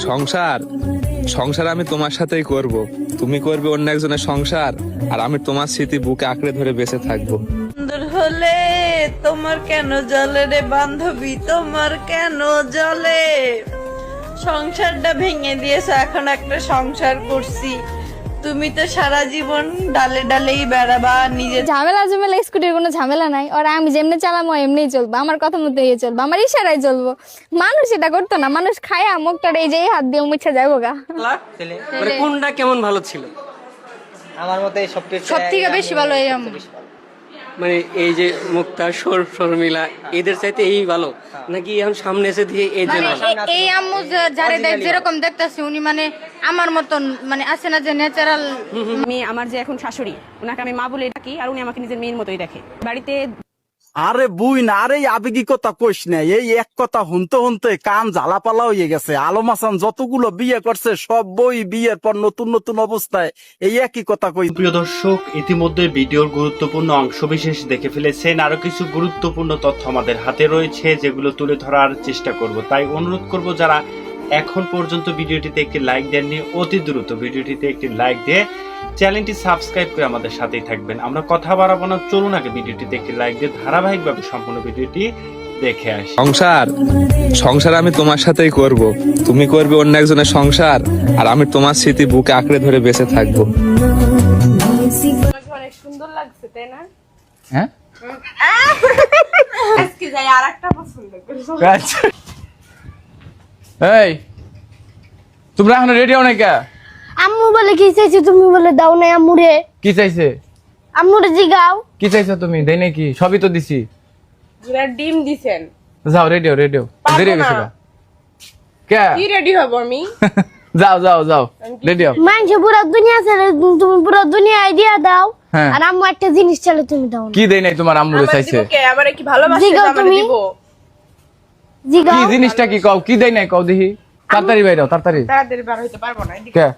সংসার সংসার আমি তোমার সাথেই করব, তুমি করবে অন্য একজনের সংসার, আর আমি তোমার স্মৃতি বুকে আঁকড়ে ধরে বেঁচে থাকবো। সুন্দর হলে তোমার কেন জ্বলে রে বান্ধবী, তোমার কেন জ্বলে? সংসারটা ভেঙে দিয়েছো, এখন একটা সংসার করছি। তুমি তো সারা জীবন ডালে ডালেই বেড়াবা নিজের। ঝামেলা ঝামেলা স্কুটির কোনো ঝামেলা নাই, ওরা আমি যেমনি চালামো এমনিই চলবো, আমার কথা মতো ইয়ে চলবো, আমার ইশারায় চলবো। মানুষ এটা করতো না, মানুষ খায়া মুখটা এই যে হাত দিয়ে মুছে যাবো গা। কোনটা কেমন ভালো ছিল? আমার মতে সব থেকে বেশি ভালো এই আম্মু। মানে এই যে মুক্তা শর্মিলা এদের চাইতে এই ভালো নাকি এখন সামনে এসে দিয়ে এই যে ভালো? এই আম্মু যারে যেরকম দেখতেছি উনি মানে আমার মতন মানে আছে না যে ন্যাচারাল। আমি আমার যে এখন শাশুড়ি ওনাকে আমি মা বলে ডাকি, আর উনি আমাকে নিজের মেয়ের মতোই দেখে। বাড়িতে আরে বুই না, আরে আবেগী কথা কইস না, এই এক কথা হুনতে হুনতে কান জ্বালাপালা হয়ে গেছে। আলম হাসান যতগুলো বিয়ে করছে সব বই বিয়ের পর নতুন নতুন অবস্থায় এই একই কথা কই। প্রিয় দর্শক, ইতিমধ্যে ভিডিওর গুরুত্বপূর্ণ অংশবিশেষ দেখে ফেলেছেন। আরো কিছু গুরুত্বপূর্ণ তথ্য আমাদের হাতে রয়েছে, যেগুলো তুলে ধরার চেষ্টা করব। তাই অনুরোধ করব, যারা এখন পর্যন্ত ভিডিওটিতে একটি লাইক দেননি, অতি দ্রুত ভিডিওটিতে একটি লাইক দিয়ে চ্যানেলটি সাবস্ক্রাইব করে আমাদের সাথেই থাকবেন। আমরা কথা বাড়াবো না, চলুন আগে ভিডিওটিতে একটি লাইক দিয়ে ধারাবাহিকভাবে সম্পূর্ণ ভিডিওটি দেখে আসি। সংসার আমি তোমার সাথেই করব, তুমি করবে অন্য একজনের সংসার, আর আমি তোমার স্মৃতি বুকে আঁকড়ে ধরে বেঁচে থাকবো। অনেক সুন্দর লাগছে তাই না? হ্যাঁ আজকে যাই আর একটা পছন্দ করছো। এই তোমরা এখন রেডি হও নাই কে? আম্মু বলে কি চাইছে, তুমি বলে দাও না আম্মুরে। কি চাইছে? আম্মুরে জিগাও কি চাইছো তুমি? দেই নাকি? সবই তো দিছি। পুরা ডিম দিছেন। যাও রেডি হও, রেডি হও। দেরি হয়ে গেছে কে? কি রেডি হব আমি? যাও যাও যাও রেডি হও। মানুষ পুরো দুনিয়া ছেড়ে তুমি পুরো দুনিয়া আইডিয়া দাও, হ্যাঁ। আর আম্মু একটা জিনিস চাইলে তুমি দাও না। কি দেই নাই তোমার আম্মুরে চাইছে? কে আবার কি ভালোবাসে জিগাও আমারে তুমি। দিব? জিগাও কি জিনিসটা কি কও? কি দেই নাই কও দেখি। তাড়াতাড়ি বাইরে তাড়াতাড়ি। তাড়াতাড়ি বার হইতে পারবো না। কে?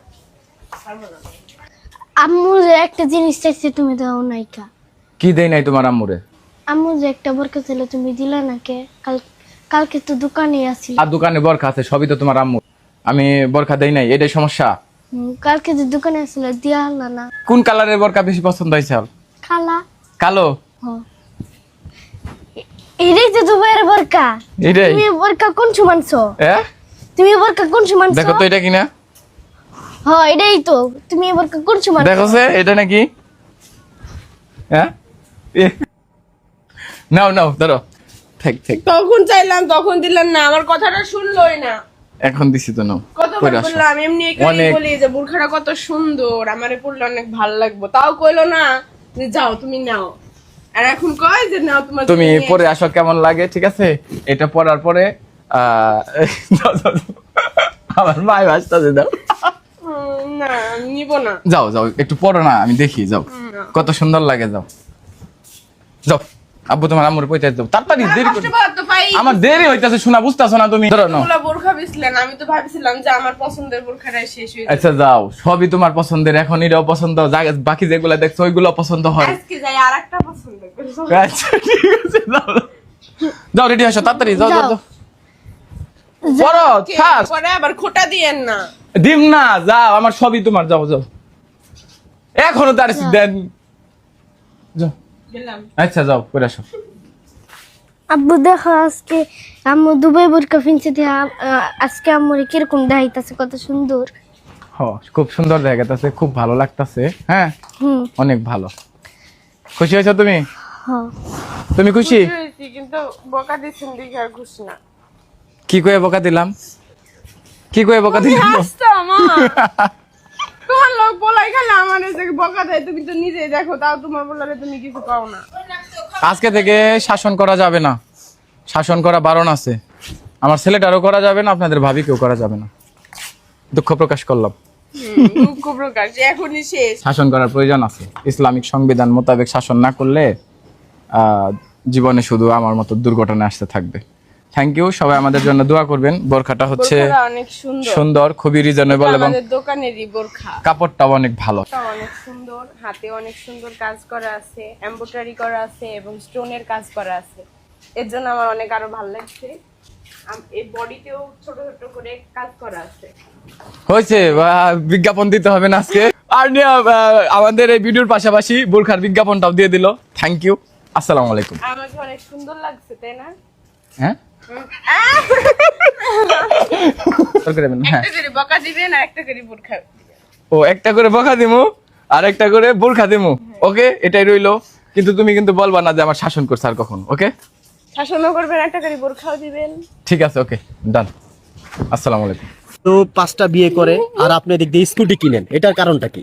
আম্মু যে একটা জিনিস চাইছে তুমি দাও নাই কা। কি দেই নাই তোমার আম্মুরে? আম্মু যে একটা বোরকা ছিল তুমি দিলা না কে? কালকে তো দোকানে আসিল। আর দোকানে বরখা আছে, সবই তো তোমার আম্মু। আমি বরখা দেই নাই, এটাই সমস্যা। কালকে যে দোকানে আসিল দিয়া হলো না। কোন কালারের বরখা বেশি পছন্দ হইছে? কালা। কালো? এটাই তো দুবাইয়ের বোরকা। এটাই? তুমি বোরকা কোন সুমানছো? তুমি বোরকা কোন সুমানছো? দেখো তো এটা কিনা। হ্যাঁ এটাই তো। তুমি বোরকা কোন সুমানছো? দেখো সে এটা নাকি? হ্যাঁ নাও নাও ধরো। ঠিক ঠিক তখন চাইলাম তখন দিলেন না, আমার কথাটা শুনলোই না। এখন দিছি তো নাও। কতবার বললাম এমনি একাই বলি যে বুরখাটা কত সুন্দর, আমারে পড়লে অনেক ভালো লাগবে, তাও কইলো না যে যাও তুমি নাও। আর এখন কয় যে নাও তোমার তুমি পরে আসো কেমন লাগে, ঠিক আছে? এটা পরার পরে আমার মায়ের আসতে দাও। না নিব না। যাও যাও একটু পরো না, আমি দেখি। যাও কত সুন্দর লাগে। যাও যাও আব্বু তোমার আম্মুর পয়সা দাও তাড়াতাড়ি, দেরি করো। আমার দেরি হইতাছে, শোনা বুঝতাছো না তুমি? ধরো নাও। বোরখা বিছলেন, আমি তো ভাবছিলাম যে আমার পছন্দের বোরখাটাই শেষ হয়ে যাবে। আচ্ছা যাও, সবই তোমার পছন্দের। এখন এটাও পছন্দ, বাকি যেগুলো দেখছো ওইগুলো পছন্দ হয়। আজকে যাই আর একটা পছন্দ করছো। আচ্ছা ঠিক আছে, যাও যাও রেডি হসো তাড়াতাড়ি। যাও যাও যাও পরো ফাস্ট। পরে আবার খোটা দিয়েন না। ডিম না, যাও আমার সবই তোমার। যাও যাও এখনো তার দেন। যাও আচ্ছা যাও করে আসো। আব্বু দেখো আজকে আম্মু দুবাই বোরকা কিনছে, আজকে আম্মুর কিরকম দেখাইতাছে, কত সুন্দর। খুব সুন্দর দেখাইতাছে, খুব ভালো লাগতাছে। হ্যাঁ অনেক ভালো। খুশি হয়েছো তুমি? তুমি খুশি? কিন্তু বকা দিছেন দেখে আর খুশি না। কি কয়ে বকা দিলাম? কি কয়ে বকা দিলাম? তোমার লোক বলাই খালে আমার বকা দেয়, তুমি তো নিজেই দেখো, তাও তোমার বলারে তুমি কিছু পাও না। আজকে থেকে শাসন করা যাবে না, শাসন করা বারণ আছে। আমার ছেলেটারও করা যাবে না, আপনাদের ভাবিকেও করা যাবে না। দুঃখ প্রকাশ করলাম। দুঃখ প্রকাশ এখনই শেষ। শাসন করার প্রয়োজন আছে। ইসলামিক সংবিধান মোতাবেক শাসন না করলে জীবনে শুধু আমার মতো দুর্ঘটনা আসতে থাকবে। থ্যাংক ইউ, সবাই আমাদের জন্য দোয়া করবেন। বোরখাটা হচ্ছে অনেক সুন্দর, খুবই রিজনেবল এবং আমাদের দোকানেরই বোরখা। কাপড়টাও অনেক ভালো, অনেক সুন্দর, হাতে অনেক সুন্দর কাজ করা আছে, এমব্রয়ডারি করা আছে এবং স্টোনের কাজ করা আছে। এর জন্য আমার অনেক আরো ভালো লাগছে। এই বডিতেও ছোট ছোট করে কাজ করা আছে। হয়েছে, বিজ্ঞাপন দিতে হবে না আজকে। আর আমাদের এই ভিডিওর পাশাপাশি বোরখার বিজ্ঞাপনটাও দিয়ে দিল। Thank you. আসসালামু আলাইকুম। আমাকে অনেক সুন্দর লাগছে, তাই না? হ্যাঁ হ্যাঁ, একটা করে বকা দিবেন আর একটা করে বোরখা দিবেন। ও একটা করে বকা দিমু আর একটা করে বোরখা দিমু। ওকে, এটাই রইলো। কিন্তু তুমি কিন্তু বলবা না যে আমার শাসন করছে আর কখন। ওকে, শাসনও করবেন, একটা করে বোরখাও দিবেন। ঠিক আছে, ওকে ডান। আসসালামু আলাইকুম। তো 5টা বিয়ে করে আর আপনি এদিক দিয়ে স্কুটি কিনেন, এটার কারণটা কি?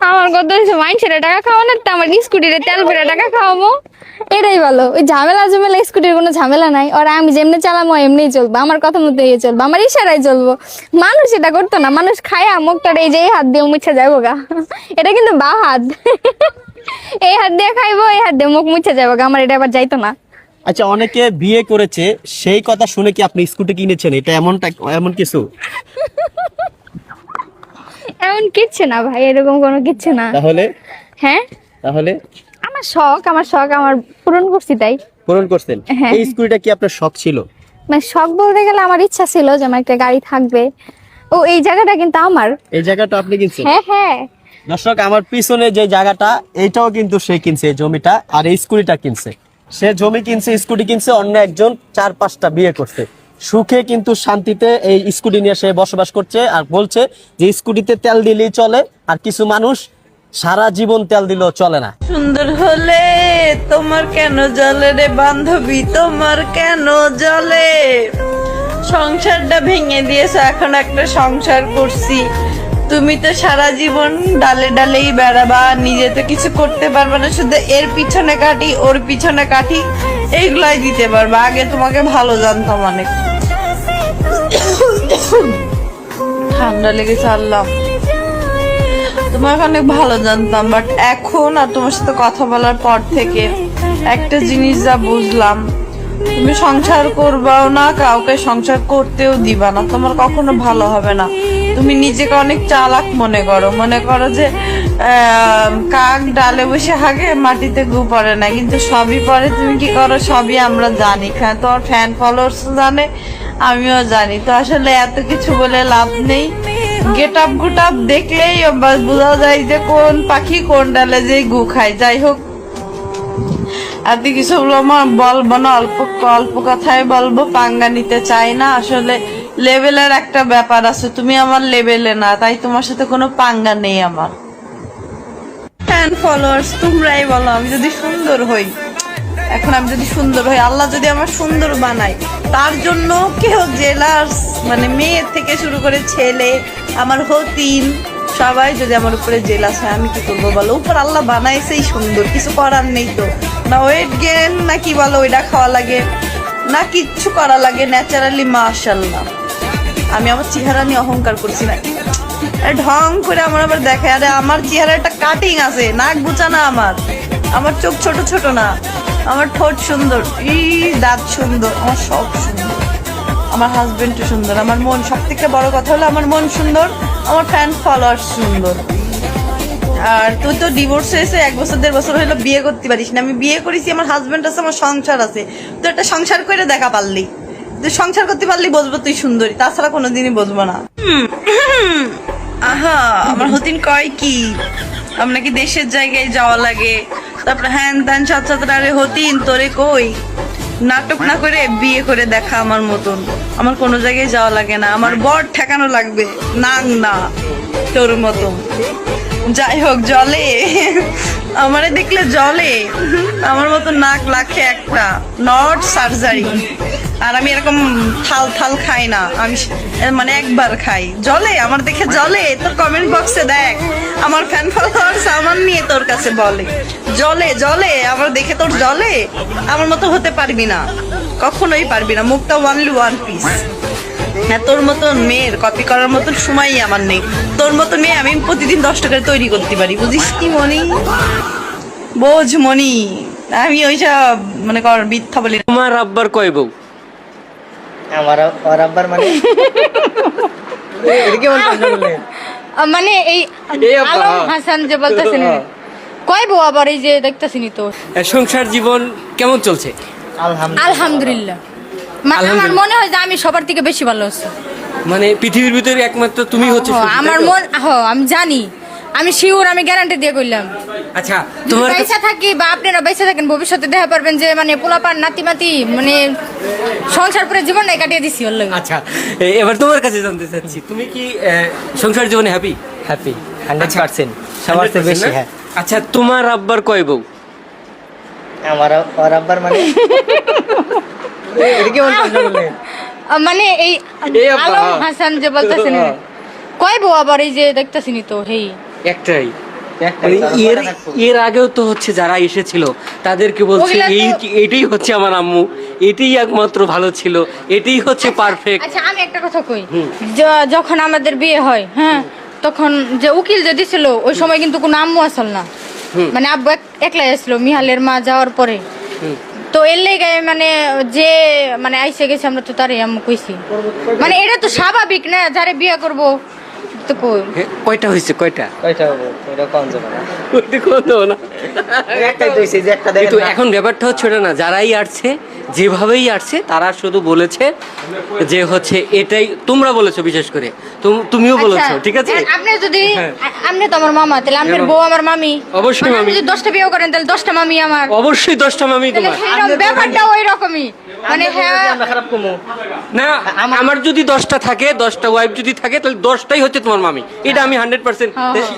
আমার কত হয়েছে মাইন্ডসেটে টাকা খাওয়ানোর, তো আমার স্কুটিতে তেল করে টাকা খাওয়াবো, এটাই ভালো। ওই ঝামেলা স্কুটির কোনো ঝামেলা নাই। আর আমি যেমনি চালামো এমনিই চলবো, আমার কথা মতো চলবো, আমার ইশারায় চলবো। মানুষ এটা করতো না, মানুষ খায়া মুখটা এই যে এই হাত দিয়ে মুছে যাবো গা, এটা কিন্তু বা হাত, এই হাত দিয়ে খাইবো, এই হাত দিয়ে মুখ মুছে যাবো গা, আমার এটা আবার যাইতো না। আচ্ছা, অনেকে বিয়ে করেছে সেই কথা শুনে কি আপনি স্কুটি কিনেছেন? এটা এমন কিছু? এমন কিচ্ছু না ভাই, এরকম কোনো কিচ্ছু না। তাহলে হ্যাঁ, আমার শখ আমার পূরণ করছি, তাই পূরণ করছেন। হ্যাঁ। এই স্কুটিটা কি আপনার শখ ছিল? মানে শখ বলতে গেলে আমার ইচ্ছা ছিল যে আমার একটা গাড়ি থাকবে। ও এই জায়গাটা কিন্তু আমার। এই জায়গাটা আপনি কিনছেন? হ্যাঁ হ্যাঁ, দর্শক, আমার পিছনে যে জায়গাটা, এইটাও কিন্তু সে কিনছে, এই জমিটা। আর এই স্কুটিটা কিনছে, সে জমি কিনছে, স্কুটি কিনছে। অন্য একজন 4-5টা বিয়ে করছে, সুখে কিন্তু শান্তিতে এই স্কুটি নিয়ে সে বসবাস করছে। আর বলছে যে স্কুটিতে তেল দিলেই চলে, আর কিছু মানুষ সারা জীবন তেল দিলেও চলে না। সুন্দর হলে তোমার কেন জ্বলে রে বান্ধবী, তোমার কেন জ্বলে? সংসারটা ভেঙে দিয়েছো, এখন একটা সংসার করছি। তুমি তো সারা জীবন ডালে ডালেই বেড়াবা, নিজে তো কিছু করতে পারবে না, শুধু এর পিছনে কাটি ওর পিছনে কাটি এইগুলাই দিতে পারবা। আগে তোমাকে ভালো জানতাম অনেক। ঠান্ডা লেগেছে, আল্লাহ। তোমাকে অনেক ভালো জানতাম, বাট এখন আর তোমার সাথে কথা বলার পর থেকে একটা জিনিস যা বুঝলাম, তুমি সংসার করবাও না, কাউকে সংসার করতেও দিবা না, তোমার কখনো ভালো হবে না। তুমি নিজেকে অনেক চালাক মনে করো যে কাক ডালে বসে হাগে মাটিতে গু পড়ে না, কিন্তু সবই পড়ে। তুমি কি করো সবই আমরা জানি, তোমার ফ্যান ফলোয়ার্স জানে, আমিও জানি। তো আসলে এত কিছু বলে লাভ নেই। গেট আপ গুটাপ দেখলেই বোঝা যায় যে কোন পাখি কোন ডালে যে গু খায়। যাই হোক, এত কিছু বলবো না, অল্প কথাই বলবো, পাঙ্গা নিতে চাই না। আসলে লেভেলের একটা ব্যাপার আছে, তুমি আমার লেভেলে না, তাই তোমার সাথে কোনো পাঙ্গা নেই আমার। ফ্যান ফলোয়ার্স তোমরাই বলো, আমি যদি সুন্দর হই, এখন আমি যদি সুন্দর হই, আল্লাহ যদি আমার সুন্দর বানায়, তার জন্য কেউ জেলাস, মানে মেয়ে থেকে শুরু করে ছেলে, আমার হতিন, সবাই যদি আমার উপরে জেলাস হয়, আমি কি করবো বলো? উপর আল্লাহ বানাইছেই সুন্দর, কিছু করার নেই তো। না ওয়েট গেন না কি বলো ওইটা খাওয়া লাগে, না কিচ্ছু করা লাগে, ন্যাচারালি মাশাআল্লাহ। আমি আমার চেহারা নিয়ে অহংকার করছি না, ঢং করে আমার আবার দেখে। আরে আমার চেহারা একটা কাটিং আছে, নাক বুচা না আমার চোখ ছোট ছোট না, আমার ঠোঁট সুন্দর, দাঁত সুন্দর, আমার সব সুন্দর, আমার হাজবেন্ডও সুন্দর, আমার মন, সব থেকে বড় কথা হলো আমার মন সুন্দর, আমার ফ্যান ফলোয়ার সুন্দর। আর তুই তো ডিভোর্স হয়েছে 1 বছর 1.5 বছর হলো, বিয়ে করতে পারিস না। আমি বিয়ে করেছি, আমার হাজবেন্ড আছে, আমার সংসার আছে। তুই একটা সংসার করে দেখা পারলি, তুই সংসার করতে পারলি বুঝবো তুই সুন্দরী, তাছাড়া কোনোদিনই বুঝবো না। আহা, আমার হতিন কয় কি আপনাকে দেশের জায়গায় যাওয়া লাগে, তারপরে হ্যান ত্যান সাথে। আরে হতিন, তোরে কই নাটক না করে বিয়ে করে দেখা আমার মতন। আমার কোনো জায়গায় যাওয়া লাগে না, আমার বর ঠেকানো লাগবে, নাং না তোর মতন। যাই হোক, জলে আমারে দেখলে জলে, আমার মতো নাক লাখে একটা, নট সার্জারি। আর আমি এরকম থাল খাই না, আমি মানে একবার খাই। জলে আমার দেখে জলে, তোর কমেন্ট বক্সে দেখ, আমার ফ্যান ফলোয়ার্স আমার নিয়ে তোর কাছে বলে জলে আমার দেখে তোর জলে। আমার মতো হতে পারবি না, কখনোই পারবি না, মুখটা ওয়ানলি ওয়ান পিস। হ্যাঁ, তোর মতন মেয়ের কপি করার মতন সময়ই আমার নেই। তোর মতো মেয়ে আমি প্রতিদিন 10 টাকায় তৈরি করতে পারি, বুঝিস কি মনি? বোঝ মনি, আমি ওইসব মনে কর মিথ্যা বলি না। তোমার আব্বার কয় বউ? আমার আব্বার মানে এটা কেমন কথা বললেন? মানে এই আলম হাসান যে বলতেছেন, কয় বউ আবার এই যে দেখতেছিনি তো। সংসার জীবন কেমন চলছে? আলহামদুলিল্লাহ। আমার আলহামদুলিল্লাহ। মনে হয় যে আমি সবার থেকে বেশি ভালো আছি। মানে পৃথিবীর ভিতরে একমাত্র তুমি হচ্ছে সুখী, তাই আমার তো? মন আমি জানি, আমি শিওর, আমি গ্যারান্টি দিয়ে কইলাম। আচ্ছা তোমার কাছে- পয়সা থাকি বা আপনারা পয়সা থাকেন, ভবিষ্যতে দেখা পারবেন যে মানে পোলাপান নাতিমাতি মানে সংসার করে জীবনটাই কাটিয়ে দিছি ওর লাগে। আচ্ছা এবার তোমার কাছে জানতে চাচ্ছি, তুমি কি সংসার জীবনে হ্যাপি? হ্যাপি 100% সবার থেকে বেশি। হ্যাঁ, আচ্ছা তোমার আব্বার কয় বউ? আমার আর আব্বার মানে এটা কেমন প্রশ্ন করলেন? মানে এই এই আব্বা। আলম হাসান যে বলতেছেন কয় বউ, আবার এই যে দেখতেছিনি তো হেই একটাই। মানে এর আগেও তো হচ্ছে যারা এসেছিল তাদেরকে বলছে ওগুলা তো- এটাই হচ্ছে আমার আম্মু, এটাই একমাত্র ভালো ছিল, এটাই হচ্ছে পারফেক্ট। আচ্ছা আমি একটা কথা কই, যখন আমাদের বিয়ে হয়, হ্যাঁ, তখন যে উকিল যে দিছিল ওই সময় কিন্তু কোনো আম্মু আসল না, মানে আব্বু একলাই আসলো মিহালের মা যাওয়ার পরে। তো এর লেগে মানে যে মানে আইসে গেছে আমরা তো তারই আম্মু কইছি, মানে এটা তো স্বাভাবিক না, যারে বিয়ে করব তো কই। কয়টা হয়েছে কয়টা? কয়টা হবে এটা কোন যাবে না, ওইটা কোন দেবো না। একটাই তো হইছে যে একটা দেখেন কিন্তু না। এখন ব্যাপারটা হচ্ছে ওটা না, যারাই আসছে যেভাবেই আসছে তারা শুধু বলেছে যে হচ্ছে এটাই, তোমরা বলেছো বিশেষ করে, তুমিও বলেছো, আচ্ছা, ঠিক আছে? আপনি যদি হ্যাঁ। আপনি তো আমার মামা, তাহলে আপনার হ্যাঁ। বউ আমার মামি। অবশ্যই মানে আপনি মামি। যদি 10টা বিয়ে করেন তাহলে 10টা মামি আমার। অবশ্যই 10টা মামি তাহলে তোমার। সেইরকম ব্যাপারটা ওই রকমই, মানে হ্যাঁ আমরা খারাপ কমু না আমার যদি 10টা থাকে, 10টা ওয়াইফ যদি থাকে, তাহলে 10টাই হচ্ছে তোমার মামি, এটা আমি 100%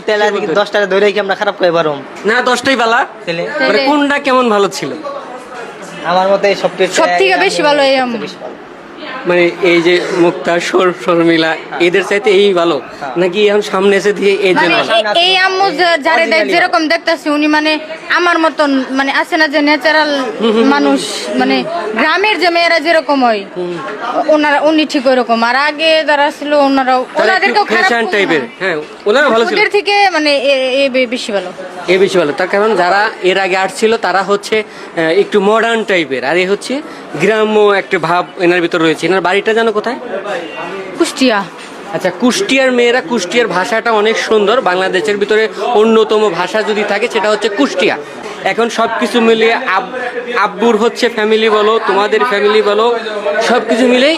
তাহলে আর কি 10টাকে ধরে কি আমরা খারাপ করে পারুম? না 10টাই বালা। তাহলে মানে কোনটা কেমন ভালো ছিল? আমার মতে সবকিছু সব থেকে বেশি ভালো এই আম্মু। মানে এই যে মুক্তা শর্মিলা এদের চাইতে এই ভালো, নাকি এখন সামনে এসে দিয়ে এই যে মানে এই আম্মু যারে যেরকম দেখতেছি উনি মানে আমার মতন, মানে আছে না যে ন্যাচারাল মানুষ, মানে গ্রামের যে মেয়েরা যেরকম হয় উনি ঠিক ওইরকম। আর আগে যারা ছিল ওনাদেরকেও খারাপ ফ্যাশন টাইপের, হ্যাঁ ওনারা ভালো ছিল, ওদের থেকে মানে এ বেশি ভালো। এ বেশি ভালো। তার কারণ যারা এর আগে আসছিল তারা হচ্ছে একটু মডার্ন টাইপের, আর এ হচ্ছে গ্রাম্য একটা ভাব এনার ভিতর রয়েছে। এনার বাড়িটা জানো কোথায়? কুষ্টিয়া। আচ্ছা কুষ্টিয়ার মেয়েরা, কুষ্টিয়ার ভাষাটা অনেক সুন্দর, বাংলাদেশের ভিতরে অন্যতম ভাষা যদি থাকে সেটা হচ্ছে কুষ্টিয়া। এখন সব কিছু মিলিয়ে আব্বুর হচ্ছে ফ্যামিলি বলো, তোমাদের ফ্যামিলি বলো, সব কিছু মিলেই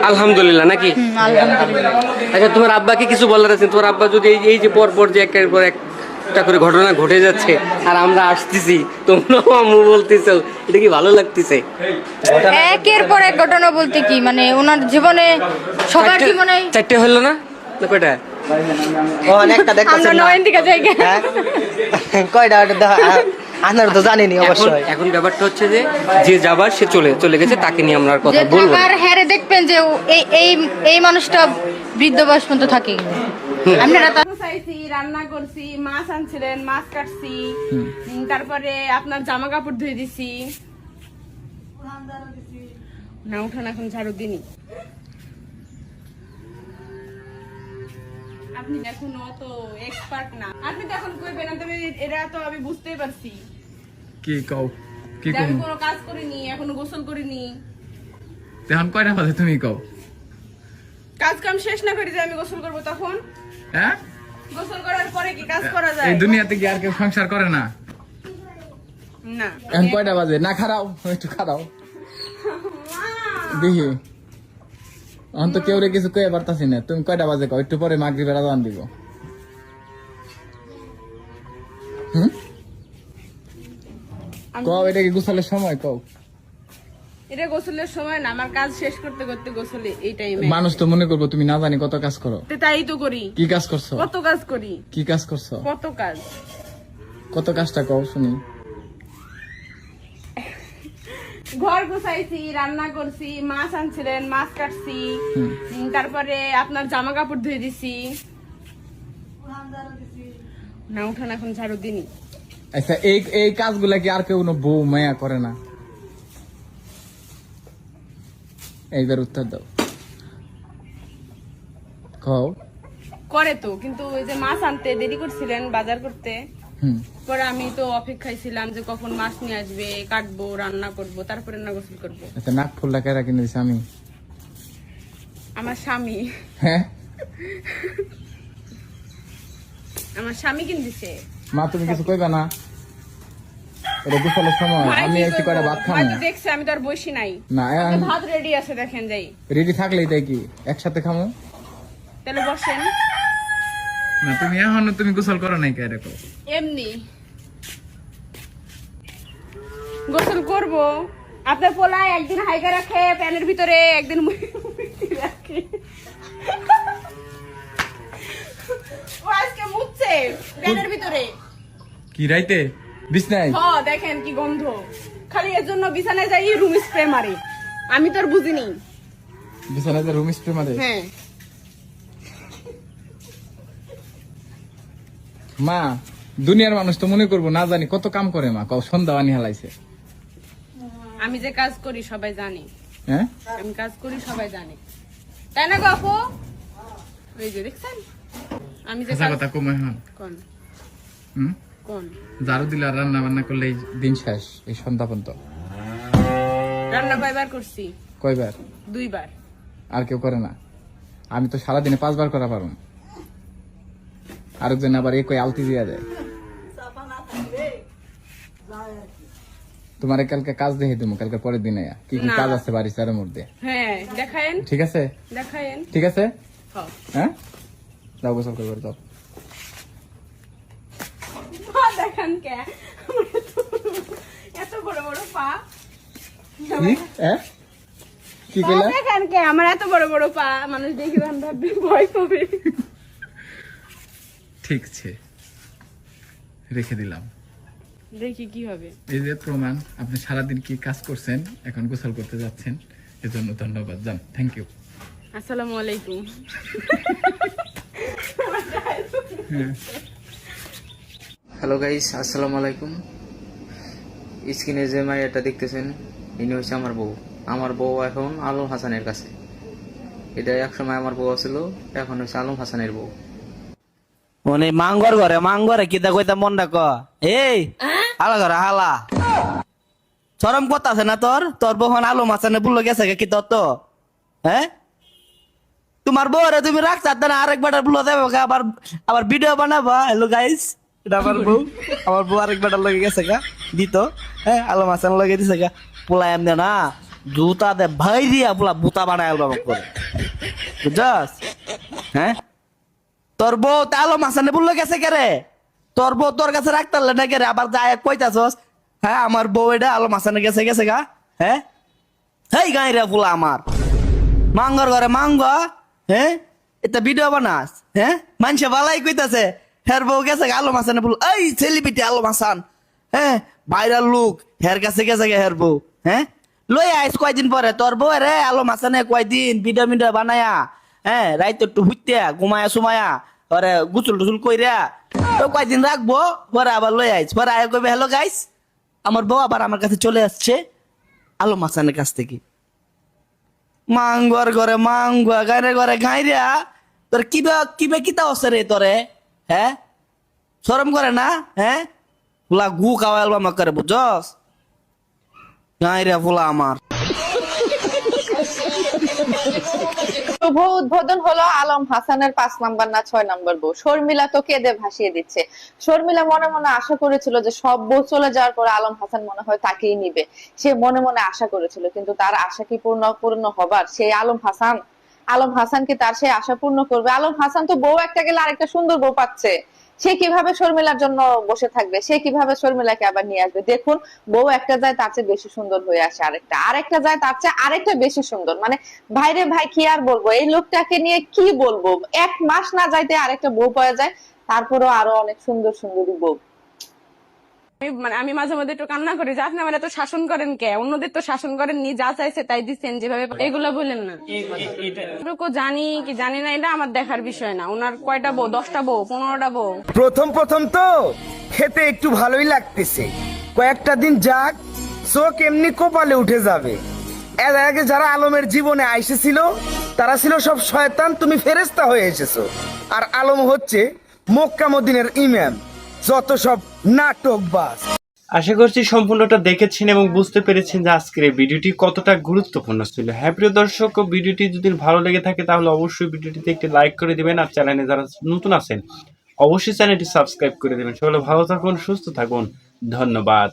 আলহামদুলিল্লাহ নাকি? আলহামদুলিল্লাহ। আচ্ছা তোমার আব্বাকে কিছু বলার আছে? তোমার আব্বা যদি এই যে পর যে একের পর একটা করে ঘটনা ঘটে যাচ্ছে আর আমরা আসতেছি, তোমরাও আম্মু বলতেছো, এটা কি ভালো লাগতেছে? একের পর এক ঘটনা বলতে কি, মানে ওনার জীবনে সবার জীবনে 4টে হলো না কয়টা? ও অনেকটা দেখতেছেন আমরা না? নয়ন দিকে যাই। হ্যাঁ? কয়টা আপনারা তো জানেনই অবশ্যই। এখন ব্যাপারটা হচ্ছে যে যাবার সে চলে গেছে, তাকে নিয়ে আমরা আর কথা যে বলবো না। থাকার হ্যারে দেখবেন যে এই মানুষটা বৃদ্ধ বয়স পর্যন্ত থাকে। আপনারা তো চাইছি, রান্না করছি, মাছ আনছিলেন, মাছ কাটছি, তারপরে আপনার জামা কাপড় ধুয়ে দিছি। না উঠান এখন ঝাড়ু দিনি। আপনি এখন অত এক্সপার্ট না, আপনি তো এখন করবেন না, তবে এটা তো আমি বুঝতেই পারছি কি কও, কি যে আমি কও কোনো কাজ করিনি, এখনো গোসল করিনি। এখন কয়টা বাজে তুমি কও? কাজ কাম শেষ না করে যে আমি গোসল করবো, তখন হ্যাঁ, গোসল করার পরে কি কাজ করা যায়? এই দুনিয়াতে কি আর কেউ সংসার করে না? না এখন কয়টা বাজে? না খারাও, একটু খারাও দেখি। এখন তো কেউ রে কিছু কয়ে পারতাছি না। তুমি কয়টা বাজে কও? একটু পরে মাগরিবের আযান দিব। কও, এটা কি গোসলের সময়? কও, এটা গোসলের সময় না, আমার কাজ শেষ করতে করতে গোসলে এই টাইমে। মানুষ তো মনে করবো তুমি না জানি কত কাজ করো। তাই তো করি। কি কাজ করছো? কত কাজ করি। কি কাজ করছো? কত কাজ। কত কাজটা কও শুনি। ঘর গুছাইছি, রান্না করছি, মাছ আনছিলেন, মাছ কাটছি, তারপরে আপনার জামা কাপড় ধুয়ে দিছি। না উঠান এখন ঝাড়ু দিনি। আচ্ছা এই কাজগুলা কি আর কেউ বউ মায়া করে না? এইবার উত্তর দাও, কও। করে তো, কিন্তু ওই যে মাছ আনতে দেরি করছিলেন বাজার করতে, পরে আমি তো অপেক্ষায় ছিলাম যে কখন মাছ নিয়ে আসবে, কাটবো, রান্না করব, তারপরে না গোসল করবো। আচ্ছা নাক ফুলটা কেরা কিনে দিছে? আমি? আমার স্বামী। হ্যাঁ, আমার স্বামী কিন দিছে। মা তুমি কিছু কইবা না? এটা গোসলের সময় ভাই আমি কি একটু করে করবো? ভাত ভাই খাবো তো দেখছে আমি তো আর বসি নাই। না আমার তো ভাত রেডি আছে, দেখেন যাই। রেডি থাকলেই তাই কি একসাথে খামো তাহলে বসেন। না তুমি এখনো তুমি গোসল করো নাই কে এরকম এমনি গোসল করব। আপনার পোলায় একদিন হাইকা রাখে প্যানের ভিতরে, একদিন মুখে রাখে। ও আজকে মুছছে প্যানের ভিতরে। কি রাইতে বিছনায় দেখেন কি গন্ধ। খালি এর জন্য বিছানায় যাই রুম স্প্রে মারে। আমি তো আর বুঝিনি। বিছানাতে রুম স্প্রে মারে? হ্যাঁ। মা দুনিয়ার মানুষ তো মনে করবো না জানি কত কাম করে মা, সন্ধ্যা বানি হালাইছে। আমি যে কাজ করি সবাই জানে। হ্যাঁ আমি কাজ করি সবাই জানে, তাই না গো আপু? ওই যে দেখছেন আমি যে কথা কম এখন কোন হুম কোন ঝাড়ু দিলে আর রান্না বান্না করলে এই দিন শেষ, এই সন্ধ্যা পর্যন্ত। রান্না কয়বার করছি? কয়বার? 2 বার। আর কেউ করে না? আমি তো সারাদিনে 5 বার করা পারুম। আরেকজন আবার এই কই আলতি দিয়া দেয়। তোমার কালকে কাজ দেখে দেবো, কালকে পরের দিনে কি কি না। কাজ আছে বাড়ি চারের মধ্যে। হ্যাঁ দেখায়েন। ঠিক আছে দেখায়েন। ঠিক আছে হ্যাঁ। হ্যাঁ যাও গোসল করবে যাও। পা দেখান কে? এত বড় বড় পা। কি হ্যাঁ কি পা কইলা? দেখান কে? আমার এত বড় বড় পা, মানুষ দেখে ভাববে ভয় পাবে। ঠিক আছে রেখে দিলাম। দেখি কি হবে। এই যে প্রমাণ, আপনি সারাদিন কি কাজ করছেন, এখন গোসল করতে যাচ্ছেন, এজন্য ধন্যবাদ জান, থ্যাংক ইউ। আসসালামু আলাইকুম। হ্যালো গাইস, আসসালামু আলাইকুম। স্ক্রিনে যে মাইয়াটা দেখতেছেন ইনি হচ্ছে আমার বউ। আমার বউ এখন আলম হাসানের কাছে। এটা একসময় আমার বউ ছিল, এখন হচ্ছে আলম হাসানের বউ। মানে মাঙ্গরে কিতা কইতা মনটা ক এই হালা ঘরে হালা চরম কথা আছে না তোর বহন আলো মাছানে বুলো গেছে কি তোর তো হ্যাঁ তোমার বউরে তুমি রাখছা না আরেকবার বুলো দেবে আবার আবার ভিডিও বানাবা। হ্যালো গাইস, এটা আমার বউ আরেকবার লগে গেছে গা দিত। হ্যাঁ আলো মাছান লগে দিছে গা পোলা এমনি না জুতা দে ভাই দিয়া পোলা বুতা বানায় আলবাম করে বুঝছস। হ্যাঁ তোর বউ আলো মাছানে বুলো গেছে কে রে? তোর বউ তোর কাছে রাখতে না কে রে? আবার যায় কইতাছস হ্যাঁ আমার বউ এটা আলো মাছানে গেছে গা। হ্যাঁ হেই গাই রে ফুলা আমার মাঙ্গর ঘরে মাঙ্গ। হ্যাঁ এটা ভিডিও বানাস? হ্যাঁ মানুষে বালাই কইতাছে হের বউ গেছে আলো মাছানে বল এই সেলিব্রিটি আলো মাছান। হ্যাঁ ভাইরাল লুক হের কাছে গেছে হের বউ। হ্যাঁ লই আইস কয়দিন পরে তোর বউ রে আলো মাছানে কয়দিন ভিডিও বানায়া। হ্যাঁ রাইতে একটু হুইতে ঘুমায়া সুমায়া পরে গুচুল টুচুল কইরা তো কয়দিন রাখবো, পরে আবার লই আইস। পরে আয় কইবে হ্যালো গাইস, আমার বউ আবার আমার কাছে চলে আসছে আলো মাছানের কাছ থেকে। মাঙ্গর ঘরে মাঙ্গুয়া গাইরে ঘরে গাইরা তোর কিবে কিতা হচ্ছে রে তোরে? হ্যাঁ শরম করে না? হ্যাঁ ফুলা গু খাওয়া অ্যালবাম করে বুঝছস গাইরা ফুলা আমার। শুভ উদ্বোধন হলো আলম হাসানের 5 নাম্বার না 6 নাম্বার বউ। শর্মিলা তো কেঁদে ভাসিয়ে দিচ্ছে। শর্মিলা মনে মনে আশা করেছিল যে সব বউ চলে যাওয়ার পর আলম হাসান মনে হয় তাকেই নিবে। সে মনে মনে আশা করেছিল, কিন্তু তার আশা কি পূর্ণ হবার? সেই আলম হাসান কি তার সেই আশা পূর্ণ করবে? আলম হাসান তো বউ একটা গেলে আরেকটা সুন্দর বউ পাচ্ছে। সে কিভাবে শর্মিলার জন্য বসে থাকবে? সে কিভাবে শর্মিলাকে আবার নিয়ে আসবে? দেখুন, বউ একটা যায় তার চেয়ে বেশি সুন্দর হয়ে আসে আরেকটা যায় তার চেয়ে আরেকটা বেশি সুন্দর। মানে ভাইরে ভাই কি আর বলবো, এই লোকটাকে নিয়ে কি বলবো? 1 মাস না যাইতে আরেকটা বউ পাওয়া যায়, তারপরেও আরো অনেক সুন্দর সুন্দরী বউ। আমি মাঝে মধ্যে একটু কান্না করি যে আপনি আমার এত শাসন করেন কে? অন্যদের তো শাসন করেননি, যা চাইছে তাই দিচ্ছেন, যেভাবে এগুলো বললেন না। জানি কি জানি না এটা আমার দেখার বিষয় না। ওনার কয়টা বউ? 10টা বউ, 15টা বউ। প্রথম তো খেতে একটু ভালোই লাগতেছে, কয়েকটা দিন যাক চোখ এমনি কপালে উঠে যাবে। এর আগে যারা আলমের জীবনে আইসেছিল তারা ছিল সব শয়তান, তুমি ফেরেশতা হয়ে এসেছো। আর আলম হচ্ছে মক্কা মদিনার ইমাম, যত সব নাটক বাস। আশা করছি সম্পূর্ণটা দেখেছেন এবং বুঝতে পেরেছেন যে আজকের এই ভিডিওটি কতটা গুরুত্বপূর্ণ ছিল। হ্যাঁ প্রিয় দর্শক, ভিডিওটি যদি ভালো লেগে থাকে তাহলে অবশ্যই ভিডিওটিতে একটি লাইক করে দিবেন, আর চ্যানেলে যারা নতুন আছেন অবশ্যই চ্যানেলটি সাবস্ক্রাইব করে দিবেন। সকলে ভালো থাকুন, সুস্থ থাকুন, ধন্যবাদ।